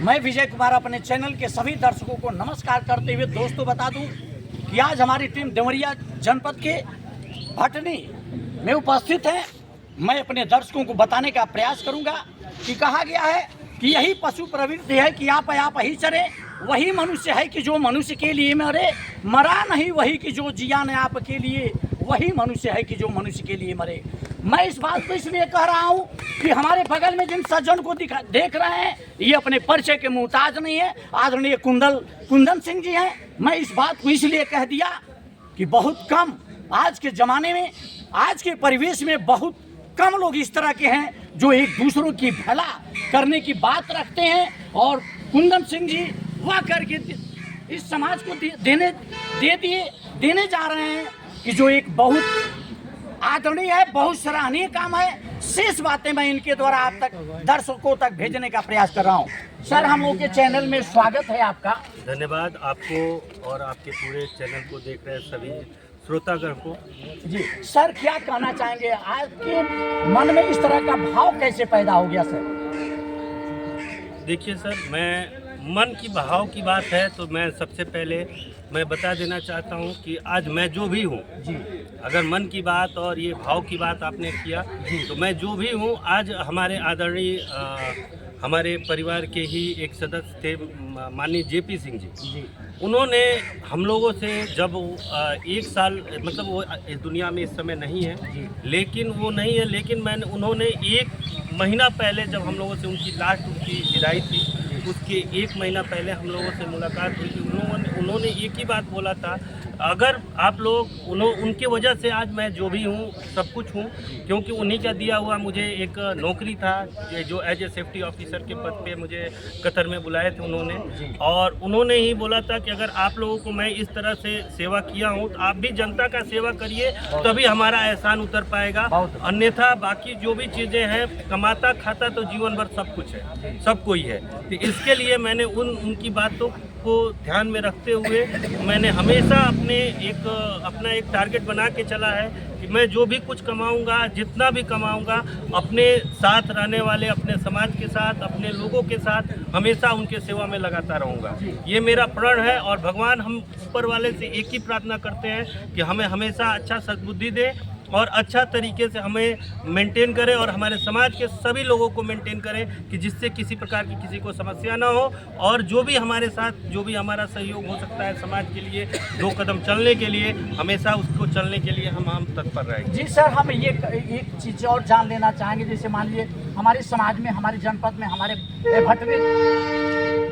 मैं विजय कुमार अपने चैनल के सभी दर्शकों को नमस्कार करते हुए दोस्तों बता दूं कि आज हमारी टीम देवरिया जनपद के भटनी में उपस्थित है। मैं अपने दर्शकों को बताने का प्रयास करूंगा कि कहा गया है कि यही पशु प्रवृत्ति है कि आप ही चरे, वही मनुष्य है कि जो मनुष्य के लिए मरे, मरा नहीं वही कि जो जिया ने आपके लिए, वही मनुष्य है कि जो मनुष्य के लिए मरे। मैं इस बात को इसलिए कह रहा हूँ कि हमारे बगल में जिन सज्जन को देख रहे हैं ये अपने परिचय के मुहताज नहीं है, आदरणीय कुंदन सिंह जी हैं। मैं इस बात को इसलिए कह दिया कि बहुत कम आज के ज़माने में, आज के परिवेश में बहुत कम लोग इस तरह के हैं जो एक दूसरों की भला करने की बात रखते हैं, और कुंदन सिंह जी वह करके इस समाज को देने जा रहे हैं कि जो एक बहुत आदरणीय है, बहुत सराहनीय काम है। शेष बातें मैं इनके द्वारा आप तक दर्शकों तक भेजने का प्रयास कर रहा हूँ। सर, हम लोग के चैनल में स्वागत है आपका। धन्यवाद आपको और आपके पूरे चैनल को देख रहे सभी श्रोतागण को। जी सर, क्या कहना चाहेंगे, आपके मन में इस तरह का भाव कैसे पैदा हो गया सर? देखिए सर, मैं मन की भाव की बात है तो मैं सबसे पहले मैं बता देना चाहता हूं कि आज मैं जो भी हूं, अगर मन की बात और ये भाव की बात आपने किया तो मैं जो भी हूं, आज हमारे आदरणीय हमारे परिवार के ही एक सदस्य थे माननीय जेपी सिंह जी, उन्होंने हम लोगों से जब एक साल, मतलब वो इस दुनिया में इस समय नहीं है, लेकिन उन्होंने एक महीना पहले जब हम लोगों से उनकी विदाई थी, उसके एक महीना पहले हम लोगों से मुलाकात हुई थी। उन्होंने एक ही बात बोला था, अगर आप लोग उनके वजह से आज मैं जो भी हूँ सब कुछ हूँ, क्योंकि उन्हीं का दिया हुआ मुझे एक नौकरी था जो एज ए सेफ्टी ऑफिसर के पद पे मुझे कतर में बुलाए थे उन्होंने, और उन्होंने ही बोला था कि अगर आप लोगों को मैं इस तरह से सेवा किया हूँ तो आप भी जनता का सेवा करिए, तभी हमारा एहसान उतर पाएगा, अन्यथा बाकी जो भी चीज़ें हैं, कमाता खाता तो जीवन भर सब कुछ है, सब कोई है। तो इसके लिए मैंने उनकी बातों को ध्यान में रखते हुए मैंने हमेशा अपना एक टारगेट बना के चला है कि मैं जो भी कुछ कमाऊंगा, जितना भी कमाऊंगा, अपने साथ रहने वाले, अपने समाज के साथ, अपने लोगों के साथ हमेशा उनके सेवा में लगाता रहूंगा। ये मेरा प्रण है, और भगवान हम ऊपर वाले से एक ही प्रार्थना करते हैं कि हमें हमेशा अच्छा सद्बुद्धि दे और अच्छा तरीके से हमें मेंटेन करें, और हमारे समाज के सभी लोगों को मेंटेन करें कि जिससे किसी प्रकार की किसी को समस्या ना हो, और जो भी हमारे साथ जो भी हमारा सहयोग हो सकता है समाज के लिए 2 कदम चलने के लिए, हमेशा उसको चलने के लिए हम तत्पर रहेंगे। जी सर, हम ये एक चीज़ और जान लेना चाहेंगे, जैसे मान लीजिए हमारे समाज में, हमारे जनपद में, हमारे भटनी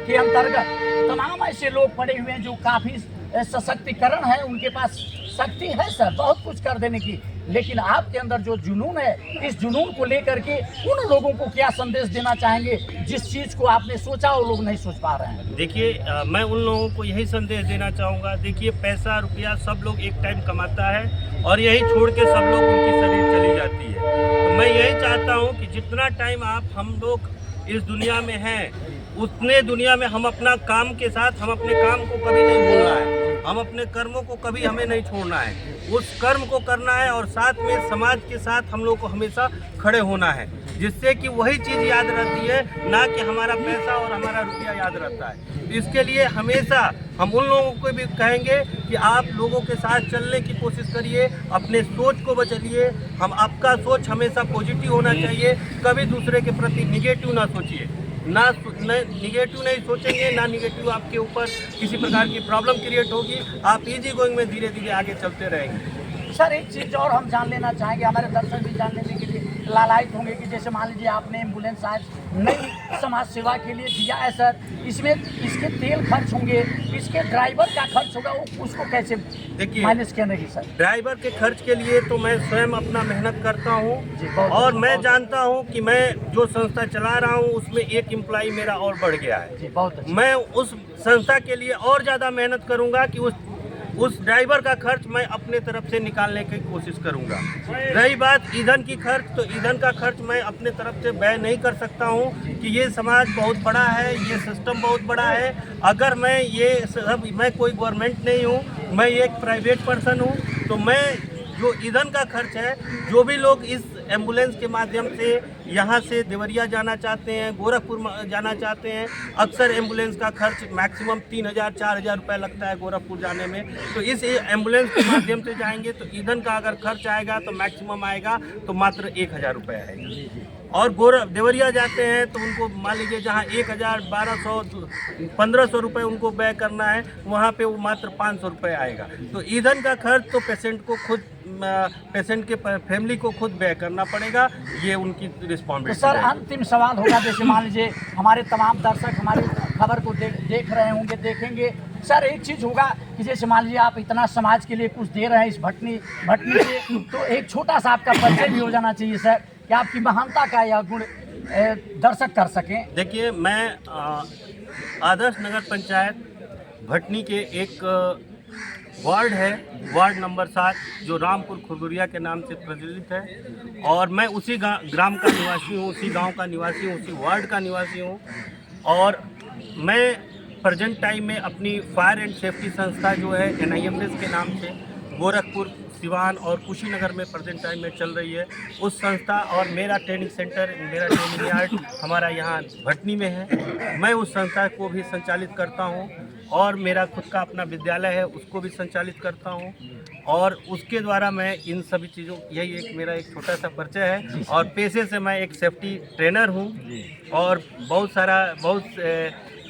के अंतर्गत तमाम ऐसे लोग पड़े हुए हैं जो काफ़ी सशक्तिकरण है, उनके पास शक्ति है सर बहुत कुछ कर देने की, लेकिन आपके अंदर जो जुनून है, इस जुनून को लेकर के उन लोगों को क्या संदेश देना चाहेंगे जिस चीज़ को आपने सोचा वो लोग नहीं सोच पा रहे हैं? देखिए, मैं उन लोगों को यही संदेश देना चाहूँगा। देखिए, पैसा रुपया सब लोग एक टाइम कमाता है और यही छोड़ के सब लोग उनकी शरीर चली जाती है। तो मैं यही चाहता हूँ कि जितना टाइम हम लोग इस दुनिया में हैं, उतने दुनिया में हम अपना काम के साथ, हम अपने काम को कभी नहीं भूलना है, हम अपने कर्मों को कभी हमें नहीं छोड़ना है, उस कर्म को करना है, और साथ में समाज के साथ हम लोग को हमेशा खड़े होना है, जिससे कि वही चीज़ याद रहती है, ना कि हमारा पैसा और हमारा रुपया याद रहता है। तो इसके लिए हमेशा हम उन लोगों को भी कहेंगे कि आप लोगों के साथ चलने की कोशिश करिए, अपने सोच को बदलिए, आपका सोच हमेशा पॉजिटिव होना चाहिए, कभी दूसरे के प्रति निगेटिव ना सोचिए, निगेटिव नहीं सोचेंगे, ना निगेटिव आपके ऊपर किसी प्रकार की प्रॉब्लम क्रिएट होगी, आप इजी गोइंग में धीरे धीरे आगे चलते रहेंगे। सर, एक चीज़ और हम जान लेना चाहेंगे, हमारे दर्शक भी जान लेने के लिए लालायित होंगे कि जैसे मान लीजिए आपने एम्बुलेंस आज नई समाज सेवा के लिए दिया है सर, इसमें इसके तेल खर्च होंगे, इसके ड्राइवर का खर्च होगा, उसको कैसे मैनेज करेंगे सर? ड्राइवर के खर्च के लिए तो मैं स्वयं अपना मेहनत करता हूँ, और मैं जानता हूँ कि मैं जो संस्था चला रहा हूँ उसमें एक एम्प्लॉय मेरा और बढ़ गया है। मैं उस संस्था के लिए और ज़्यादा मेहनत करूँगा कि उस ड्राइवर का खर्च मैं अपने तरफ से निकालने की कोशिश करूंगा। रही बात ईंधन की खर्च, तो ईंधन का खर्च मैं अपने तरफ से व्यय नहीं कर सकता हूं कि ये समाज बहुत बड़ा है, ये सिस्टम बहुत बड़ा है। अगर मैं कोई गवर्नमेंट नहीं हूं, मैं एक प्राइवेट पर्सन हूं, तो मैं जो ईंधन का खर्च है, जो भी लोग इस एम्बुलेंस के माध्यम से यहाँ से देवरिया जाना चाहते हैं, गोरखपुर जाना चाहते हैं, अक्सर एम्बुलेंस का खर्च मैक्सिमम 3,000-4,000 रुपये लगता है गोरखपुर जाने में। तो इस एम्बुलेंस के माध्यम से जाएंगे तो ईंधन का अगर खर्च आएगा तो मैक्सिमम आएगा तो मात्र 1,000 रुपये आएगा। और देवरिया जाते हैं तो उनको मान लीजिए जहाँ 1,000, 1,200, 1,500 रुपये उनको व्यय करना है, वहाँ पे वो मात्र 500 रुपये आएगा। तो ईंधन का खर्च तो पेशेंट के फैमिली को खुद व्यय करना पड़ेगा, ये उनकी रिस्पॉन्सिबिलिटी। तो सर अंतिम सवाल होगा, जैसे मान लीजिए हमारे तमाम दर्शक हमारी खबर को देख रहे होंगे, देखेंगे सर, एक चीज़ होगा कि जैसे मान लीजिए आप इतना समाज के लिए कुछ दे रहे हैं इस भटनी से, तो एक छोटा सा आपका परिचय भी हो जाना चाहिए सर, कि आपकी महानता का यह गुण दर्शक कर सकें। देखिए, मैं आदर्श नगर पंचायत भटनी के एक वार्ड है, वार्ड नंबर 7, जो रामपुर खुरगुरिया के नाम से प्रचलित है, और मैं उसी ग्राम का निवासी हूँ, उसी गांव का निवासी हूँ, उसी वार्ड का निवासी हूँ। और मैं प्रेजेंट टाइम में अपनी फायर एंड सेफ्टी संस्था जो है NIFS के नाम से गोरखपुर, सिवान और कुशीनगर में प्रेजेंट टाइम में चल रही है, उस संस्था, और मेरा ट्रेनिंग सेंटर, मेरा ट्रेनिंग यार्ड हमारा यहाँ भटनी में है। मैं उस संस्था को भी संचालित करता हूँ, और मेरा खुद का अपना विद्यालय है उसको भी संचालित करता हूँ, और उसके द्वारा मैं इन सभी चीज़ों, यही एक मेरा एक छोटा सा परिचय है। और पेशे से मैं एक सेफ्टी ट्रेनर हूँ, और बहुत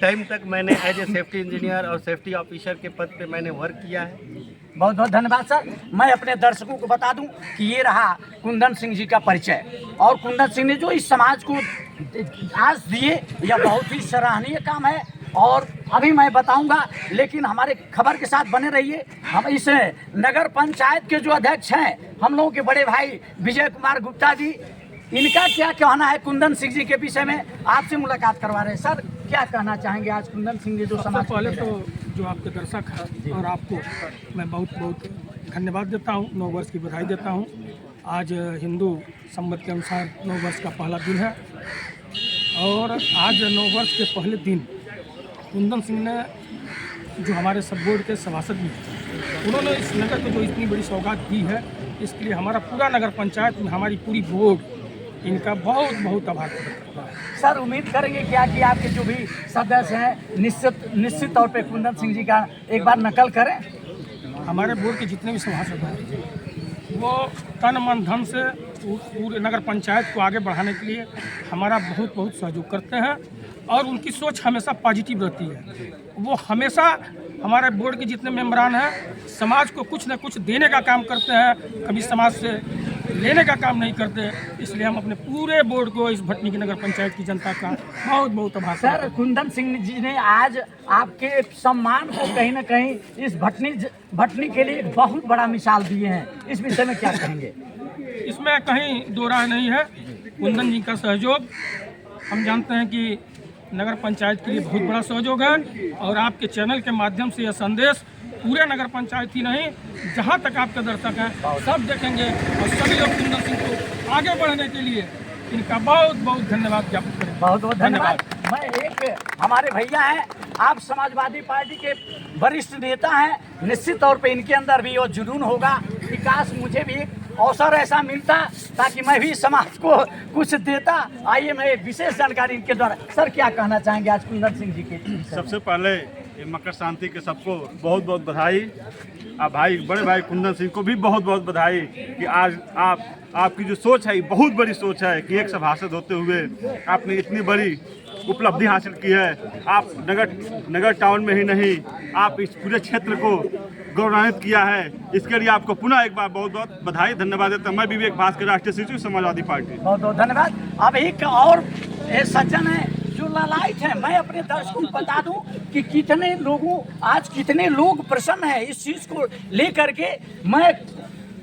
टाइम तक मैंने एज ए सेफ्टी इंजीनियर और सेफ्टी ऑफिसर के पद पे मैंने वर्क किया है। बहुत बहुत धन्यवाद सर। मैं अपने दर्शकों को बता दूं कि ये रहा कुंदन सिंह जी का परिचय, और कुंदन सिंह ने जो इस समाज को आज दिए, यह बहुत ही सराहनीय काम है। और अभी मैं बताऊंगा, लेकिन हमारे खबर के साथ बने रहिए। हम इस नगर पंचायत के जो अध्यक्ष हैं, हम लोगों के बड़े भाई विजय कुमार गुप्ता जी, इनका क्या कहना है कुंदन सिंह जी के विषय में, आपसे मुलाकात करवा रहे हैं। सर, क्या कहना चाहेंगे आज कुंदन सिंह जी जो समाज? पहले तो जो आपके दर्शक हैं और आपको मैं बहुत बहुत धन्यवाद देता हूं, 9 वर्ष की बधाई देता हूं। आज हिंदू संवत के अनुसार 9 वर्ष का पहला दिन है, और आज 9 वर्ष के पहले दिन कुंदन सिंह ने, जो हमारे सब बोर्ड के सभासद भी हैं, उन्होंने इस नगर को जो इतनी बड़ी सौगात दी है, इसके लिए हमारा पूरा नगर पंचायत में, हमारी पूरी बोर्ड इनका बहुत बहुत आभार प्रकट करता है। सर, उम्मीद करेंगे क्या कि आपके जो भी सदस्य हैं निश्चित तौर पे कुंदन सिंह जी का एक बार नकल करें। हमारे बोर्ड के जितने भी सभासद हैं वो तन मन धन से पूरे नगर पंचायत को आगे बढ़ाने के लिए हमारा बहुत बहुत सहयोग करते हैं, और उनकी सोच हमेशा पॉजिटिव रहती है। वो हमेशा हमारे बोर्ड के जितने मेंबरान हैं समाज को कुछ न कुछ देने का काम करते हैं, कभी समाज से लेने का काम नहीं करते। इसलिए हम अपने पूरे बोर्ड को, इस भटनी की नगर पंचायत की जनता का बहुत बहुत आभार। सर, कुंदन सिंह जी ने आज आपके सम्मान को कहीं ना कहीं इस भटनी के लिए बहुत बड़ा मिसाल दिए हैं, इस विषय में क्या कहेंगे? इसमें कहीं दो राय नहीं है। कुंदन जी का सहयोग हम जानते हैं कि नगर पंचायत के लिए बहुत बड़ा सहयोग है, और आपके चैनल के माध्यम से यह संदेश पूरे नगर पंचायत ही नहीं, जहां तक आपके दर्शक हैं सब देखेंगे, और सभी लोग कुंदन सिंह को आगे बढ़ने के लिए इनका बहुत बहुत धन्यवाद ज्ञापित करें। बहुत बहुत धन्यवाद। मैं एक हमारे भैया हैं, आप समाजवादी पार्टी के वरिष्ठ नेता हैं, निश्चित तौर पे इनके अंदर भी वो जुनून होगा कि काश मुझे भी एक अवसर ऐसा मिलता ताकि मैं भी समाज को कुछ देता। आइए मैं विशेष जानकारी इनके द्वारा। सर, क्या कहना चाहेंगे आज कुंदन सिंह जी के? सबसे पहले ये मकर संक्रांति के सबको बहुत बहुत बधाई। भाई, बड़े भाई कुंदन सिंह को भी बहुत बहुत बधाई कि आज आपकी जो सोच है, बहुत बड़ी सोच है कि एक सभासद होते हुए आपने इतनी बड़ी उपलब्धि हासिल की है। आप नगर टाउन में ही नहीं, आप इस पूरे क्षेत्र को गौरवान्वित किया है। इसके लिए आपको पुनः एक बार बहुत बहुत बधाई, धन्यवाद देता हूं। मैं विवेक भास्कर, राष्ट्रीय सचिव समाजवादी पार्टी। बहुत बहुत धन्यवाद। अब एक और सज्जन है जो लालायित है, मैं अपने दर्शकों को बता दूं कि कितने लोग प्रसन्न हैं इस चीज को लेकर के। मैं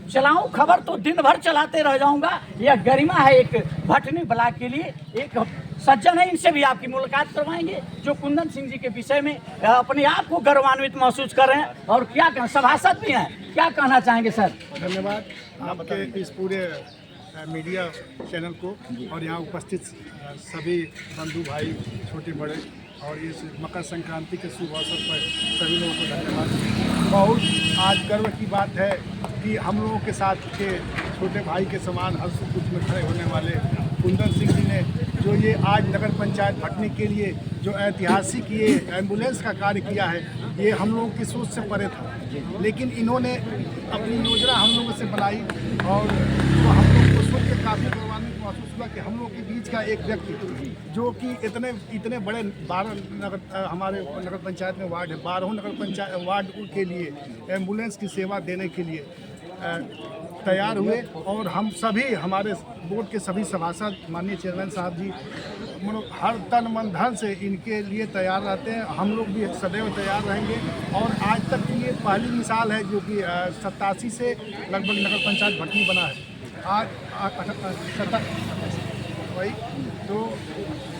चलाऊं खबर तो दिन भर चलाते रह जाऊंगा। यह गरिमा है एक भटनी ब्लॉक के लिए। एक सज्जन है, इनसे भी आपकी मुलाकात करवाएंगे जो कुंदन सिंह जी के विषय में अपने आप को गौरवान्वित महसूस कर रहे हैं, और क्या सभासद भी हैं। क्या कहना चाहेंगे सर? धन्यवाद आपके इस पूरे मीडिया चैनल को, और यहाँ उपस्थित सभी बंधु भाई, छोटे बड़े, और इस मकर संक्रांति के शुभ अवसर पर सभी लोगों को धन्यवाद। बहुत आज गर्व की बात है कि हम लोगों के साथ के छोटे भाई के समान हर सुख दुख में खड़े होने वाले कुंदन सिंह जी ने जो ये आज नगर पंचायत भटनी के लिए जो ऐतिहासिक ये एम्बुलेंस का कार्य किया है, ये हम लोगों की सोच से परे था। लेकिन इन्होंने अपनी योजना हम लोगों से बनाई और तो हम लोग को सोच के काफ़ी गौरवान्वित महसूस हुआ कि हम लोग के बीच का एक व्यक्ति जो कि इतने बड़े 12 हमारे नगर पंचायत में वार्ड है, 12 नगर पंचायत वार्ड के लिए एम्बुलेंस की सेवा देने के लिए तैयार हुए। और हम सभी हमारे बोर्ड के सभी सभासद माननीय चेयरमैन साहब जी हर तन मन धन से इनके लिए तैयार रहते हैं। हम लोग भी सदैव तैयार रहेंगे और आज तक की ये पहली मिसाल है जो कि 87 से लगभग नगर पंचायत भटनी बना है। आज वही तो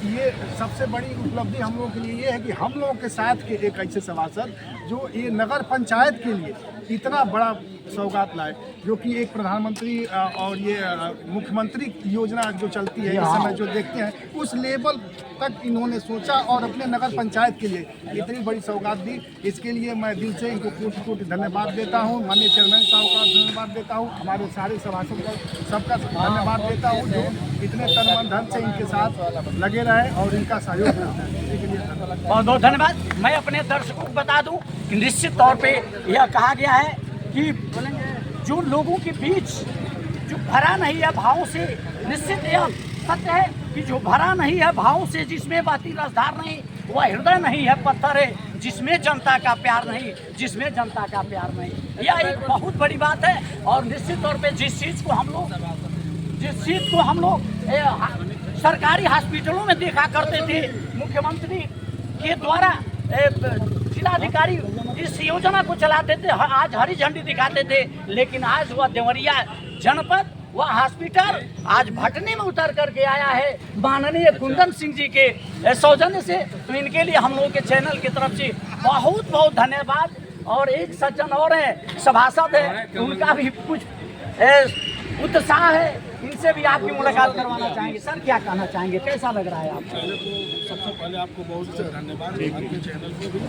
ये सबसे बड़ी उपलब्धि हम लोगों के लिए ये है कि हम लोगों के साथ के एक ऐसे सभासद जो ये नगर पंचायत के लिए इतना बड़ा सौगात लाए, जो कि एक प्रधानमंत्री और ये मुख्यमंत्री योजना जो चलती है इस समय जो देखते हैं उस लेवल तक इन्होंने सोचा और अपने नगर पंचायत के लिए इतनी बड़ी सौगात दी। इसके लिए मैं दिल से इनको कोटि कोटि धन्यवाद देता हूँ। माननीय चेयरमैन साहब का धन्यवाद देता हूँ, हमारे सारे सभासद का सबका धन्यवाद देता हूँ जो इतने तन मन धन से इनके साथ लगे रहे और इनका सहयोग करते हैं। इसके लिए बहुत बहुत धन्यवाद। मैं अपने दर्शकों को बता दूं कि निश्चित तौर पे यह कहा गया है कि जो लोगों के बीच जो भरा नहीं है भावों से, निश्चित यह सत्य है कि जो भरा नहीं है भावों से, जिसमें बहती रसधार नहीं, वह हृदय नहीं है पत्थर है, जिसमें जनता का प्यार नहीं, जिसमें जनता का प्यार नहीं। यह एक बहुत बड़ी बात है। और निश्चित तौर पे जिस चीज़ को हम लोग सरकारी हॉस्पिटलों में देखा करते थे, मुख्यमंत्री के द्वारा जिलाधिकारी इस योजना को चलाते थे, आज हरी झंडी दिखाते थे, लेकिन आज वह देवरिया जनपद वह हॉस्पिटल आज भटनी में उतर करके आया है माननीय कुंदन सिंह जी के सौजन्य से। तो इनके लिए हम लोगों के चैनल की तरफ से बहुत बहुत धन्यवाद। और एक सज्जन और है, सभासद है, उनका भी कुछ उत्साह है, इनसे भी आपकी मुलाकात करवाना चाहेंगे। सर क्या कहना चाहेंगे, कैसा लग रहा है आपको? सबसे पहले आपको बहुत धन्यवाद आपके चैनल को भी।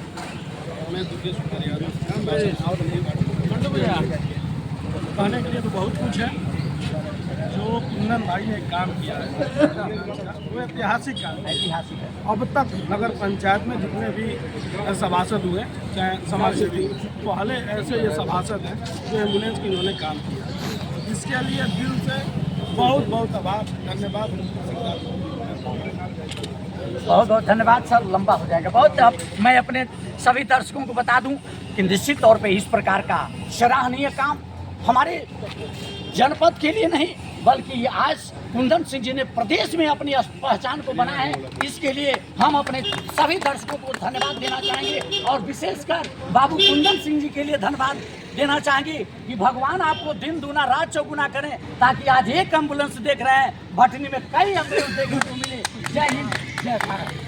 मैं दुर्गेश कुमार कहने के लिए तो बहुत कुछ है। जो कुंदन भाई ने काम किया है वो ऐतिहासिक काम है, ऐतिहासिक है। अब तक नगर पंचायत में जितने भी सभासद हुए चाहे समाज सेवी, पहले ऐसे ये सभासद हैं जो एम्बुलेंस की इन्होंने काम किया। इसके लिए दिल से बहुत बहुत आभार, धन्यवाद। बहुत बहुत धन्यवाद सर, लंबा हो जाएगा बहुत। अब मैं अपने सभी दर्शकों को बता दूं कि निश्चित तौर पे इस प्रकार का सराहनीय काम हमारे जनपद के लिए नहीं बल्कि आज कुंदन सिंह जी ने प्रदेश में अपनी पहचान को बनाया है। इसके लिए हम अपने सभी दर्शकों को धन्यवाद देना चाहेंगे और विशेषकर बाबू कुंदन सिंह जी के लिए धन्यवाद देना चाहेंगे कि भगवान आपको दिन दूना रात चौगुना करें, ताकि आज एक एम्बुलेंस देख रहे हैं, भटनी में कई एम्बुलेंस देखने को मिले। जय हिंद, जय भारत।